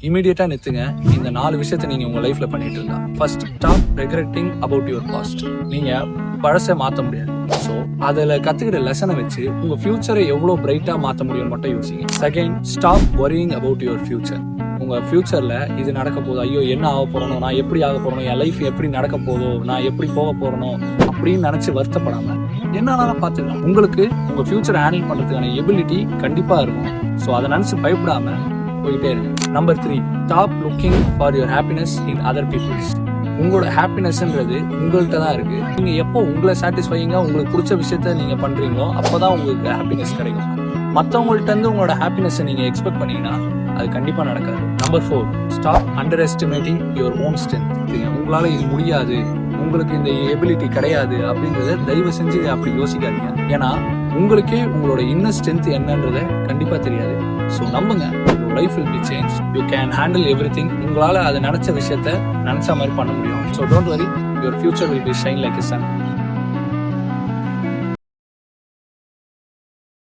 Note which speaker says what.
Speaker 1: இமீடியட்டா நிறுத்துங்க. இந்த 4 விஷயத்தை நீங்க உங்க லைஃப்ல பண்ணிட்டு இருந்தா. First, stop regretting about your past. நீங்க பழசை மாத்த முடியாது. ஸோ அதில் கத்துக்கிற லெசனை வச்சு உங்க ஃபியூச்சரை எவ்வளோ பிரைட்டா மாற்ற முடியும்னு மட்டும் யோசிங்க. Second, stop worrying about your future. உங்க ஃபியூச்சர்ல இது நடக்க போதோ, ஐயோ என்ன ஆக போறனோ, நான் எப்படி ஆக போறனோ, என் லைஃப் எப்படி நடக்க போதோ, நான் எப்படி போக போறனோ அப்படின்னு நினைச்சு வருத்தப்படாம என்னாலும் பார்த்துக்கலாம். உங்களுக்கு உங்க ஃபியூச்சரை ஹேண்டில் பண்றதுக்கான எபிலிட்டி கண்டிப்பா இருக்கும். ஸோ அதை நினைச்சு பயப்படாம போயிட்டே இருக்கு. Number 3, stop looking for your happiness in other peoples. உங்களோட ஹாப்பினஸ்ன்றது உங்கள்கிட்ட தான் இருக்கு. நீங்க எப்போ உங்களை சாட்டிஸ்ஃபைங்கா உங்களுக்கு பிடிச்ச விஷயத்த நீங்க பண்றீங்களோ அப்போதான் உங்களுக்கு ஹாப்பினஸ் கிடைக்கும். மற்றவங்கள்ட்ட இருந்து உங்களோட ஹாப்பினஸ் நீங்க எக்ஸ்பெக்ட் பண்ணீங்கன்னா அது கண்டிப்பா நடக்காது. Number 4, stop under estimating your own strength. உங்களால இது முடியாது, உங்களுக்கு இந்த எபிலிட்டி கிடையாது அப்படின்றத தயவு செஞ்சு அப்படி யோசிக்காதீங்க. ஏன்னா உங்களுக்கே உங்களோட இன்னர் ஸ்ட்ரென்த் என்னன்றத கண்டிப்பா தெரியாது. ஸோ நம்புங்க, life will be changed. You can handle everything. உங்களால அதை நினைச்ச விஷயத்த நினைச்ச மாதிரி பண்ண முடியும். So don't worry, your future will be shine like a sun.